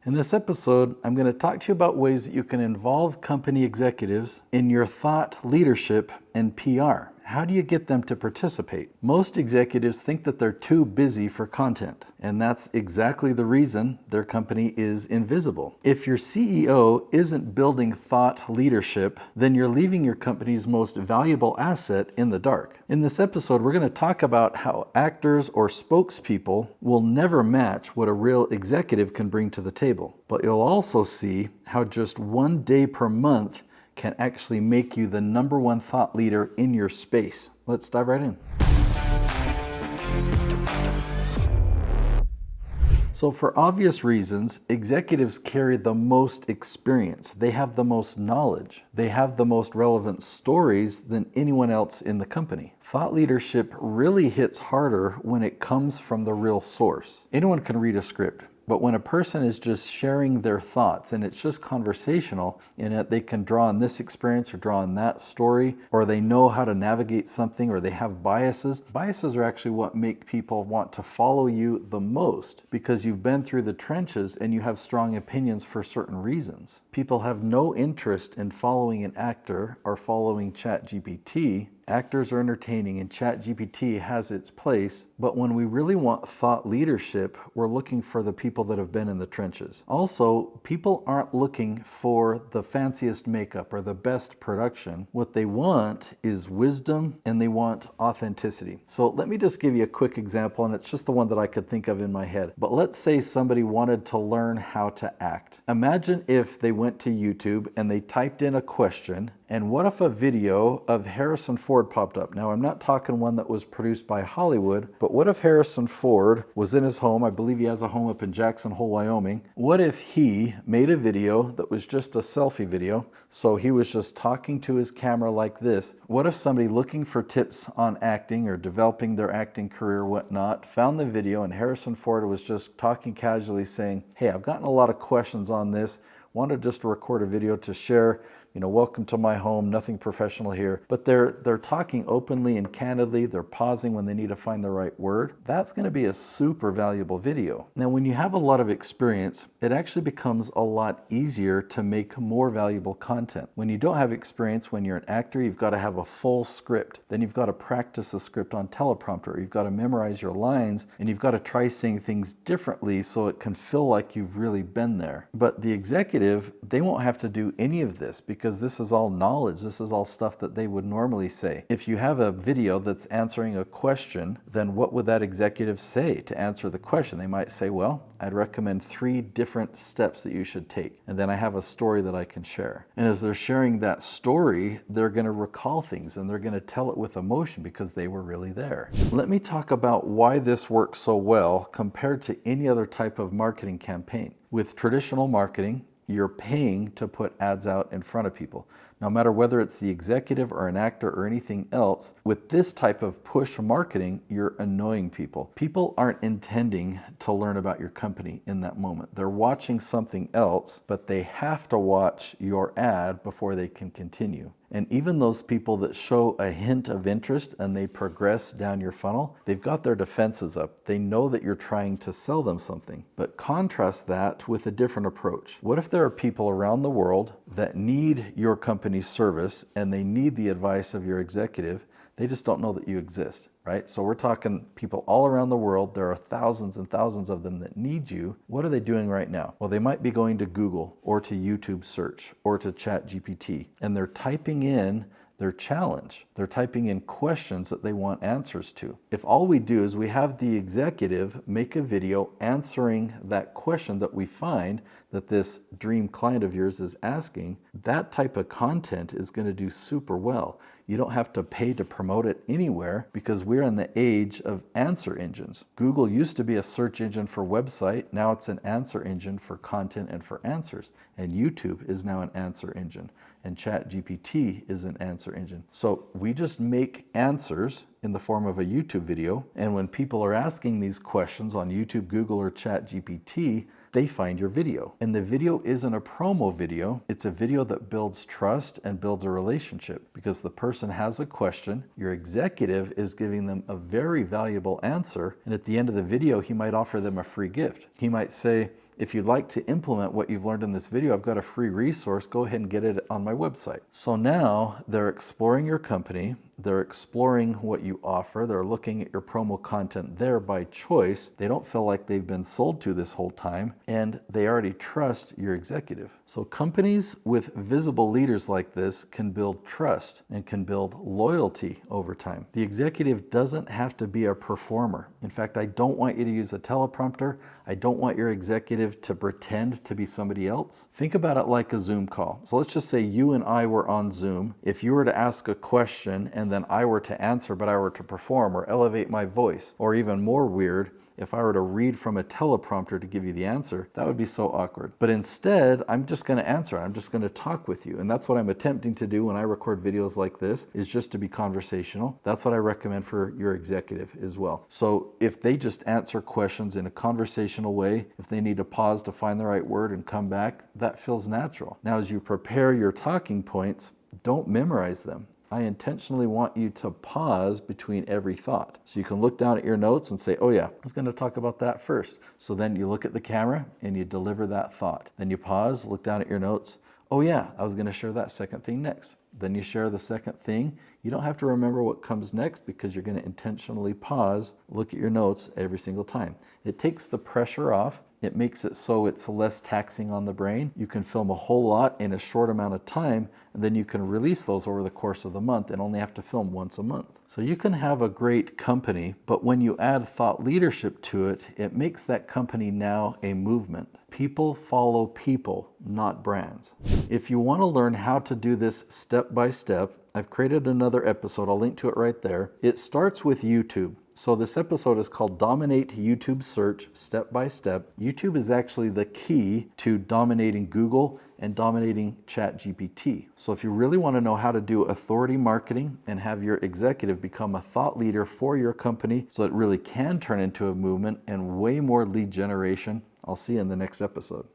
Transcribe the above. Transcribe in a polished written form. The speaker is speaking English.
In this episode, I'm going to talk to you about ways that you can involve company executives in your thought leadership and PR. How do you get them to participate? Most executives think that they're too busy for content, and that's exactly the reason their company is invisible. If your CEO isn't building thought leadership, then you're leaving your company's most valuable asset in the dark. In this episode, we're going to talk about how actors or spokespeople will never match what a real executive can bring to the table. But you'll also see how just one day per month can actually make you the number one thought leader in your space. Let's dive right in. So for obvious reasons, executives carry the most experience. They have the most knowledge. They have the most relevant stories than anyone else in the company. Thought leadership really hits harder when it comes from the real source. Anyone can read a script. But when a person is just sharing their thoughts and it's just conversational in it, they can draw on this experience or draw on that story, or they know how to navigate something, or they have biases. Biases are actually what make people want to follow you the most because you've been through the trenches and you have strong opinions for certain reasons. People have no interest in following an actor or following ChatGPT. Actors are entertaining and ChatGPT has its place, but when we really want thought leadership, we're looking for the people that have been in the trenches. Also, people aren't looking for the fanciest makeup or the best production. What they want is wisdom and they want authenticity. So let me just give you a quick example, and it's just the one that I could think of in my head. But let's say somebody wanted to learn how to act. Imagine if they went to YouTube and they typed in a question, and what if a video of Harrison Ford popped up? Now, I'm not talking one that was produced by Hollywood, but what if Harrison Ford was in his home? I believe he has a home up in Jackson Hole, Wyoming. What if he made a video that was just a selfie video? So he was just talking to his camera like this. What if somebody looking for tips on acting or developing their acting career or whatnot found the video and Harrison Ford was just talking casually saying, "Hey, I've gotten a lot of questions on this. Wanted just to record a video to share, welcome to my home, nothing professional here." But they're talking openly and candidly, they're pausing when they need to find the right word. That's going to be a super valuable video. Now, when you have a lot of experience, it actually becomes a lot easier to make more valuable content. When you don't have experience, when you're an actor, you've got to have a full script. Then you've got to practice the script on teleprompter. You've got to memorize your lines, and you've got to try saying things differently so it can feel like you've really been there. But the executive, they won't have to do any of this because this is all knowledge. This is all stuff that they would normally say. If you have a video that's answering a question, then what would that executive say to answer the question? They might say, well, I'd recommend 3 different steps that you should take. And then I have a story that I can share. And as they're sharing that story, they're going to recall things and they're going to tell it with emotion because they were really there. Let me talk about why this works so well compared to any other type of marketing campaign. With traditional marketing, you're paying to put ads out in front of people. No matter whether it's the executive or an actor or anything else, with this type of push marketing, you're annoying people. People aren't intending to learn about your company in that moment. They're watching something else, but they have to watch your ad before they can continue. And even those people that show a hint of interest and they progress down your funnel, they've got their defenses up. They know that you're trying to sell them something. But contrast that with a different approach. What if there are people around the world that need your company's service and they need the advice of your executive? They just don't know that you exist, right? So we're talking people all around the world. There are thousands and thousands of them that need you. What are they doing right now? Well, they might be going to Google or to YouTube search or to ChatGPT, and they're typing in their challenge. They're typing in questions that they want answers to. If all we do is we have the executive make a video answering that question that we find that this dream client of yours is asking, that type of content is going to do super well. You don't have to pay to promote it anywhere because we're in the age of answer engines. Google used to be a search engine for website. Now it's an answer engine for content and for answers. And YouTube is now an answer engine. And ChatGPT is an answer engine. So we just make answers in the form of a YouTube video. And when people are asking these questions on YouTube, Google, or ChatGPT, they find your video. And the video isn't a promo video. It's a video that builds trust and builds a relationship because the person has a question. Your executive is giving them a very valuable answer. And at the end of the video, he might offer them a free gift. He might say, If you'd like to implement what you've learned in this video, I've got a free resource. Go ahead and get it on my website. So now they're exploring your company. They're exploring what you offer. They're looking at your promo content there by choice. They don't feel like they've been sold to this whole time, and they already trust your executive. So companies with visible leaders like this can build trust and can build loyalty over time. The executive doesn't have to be a performer. In fact, I don't want you to use a teleprompter. I don't want your executive to pretend to be somebody else. Think about it like a Zoom call. So let's just say you and I were on Zoom. If you were to ask a question and then I were to answer, but I were to perform or elevate my voice, or even more weird, if I were to read from a teleprompter to give you the answer, that would be so awkward. But instead, I'm just going to answer. I'm just going to talk with you. And that's what I'm attempting to do when I record videos like this, is just to be conversational. That's what I recommend for your executive as well. So if they just answer questions in a conversational way, if they need to pause to find the right word and come back, that feels natural. Now, as you prepare your talking points, don't memorize them. I intentionally want you to pause between every thought. So you can look down at your notes and say, oh yeah, I was going to talk about that first. So then you look at the camera and you deliver that thought. Then you pause, look down at your notes. Oh yeah, I was going to share that second thing next. Then you share the second thing. You don't have to remember what comes next because you're going to intentionally pause, look at your notes every single time. It takes the pressure off. It makes it so it's less taxing on the brain. You can film a whole lot in a short amount of time, and then you can release those over the course of the month and only have to film once a month. So you can have a great company, but when you add thought leadership to it, it makes that company now a movement. People follow people, not brands. If you want to learn how to do this step by step, I've created another episode. I'll link to it right there. It starts with YouTube. So this episode is called Dominate YouTube Search Step by Step. YouTube is actually the key to dominating Google and dominating ChatGPT. So if you really want to know how to do authority marketing and have your executive become a thought leader for your company so it really can turn into a movement and way more lead generation, I'll see you in the next episode.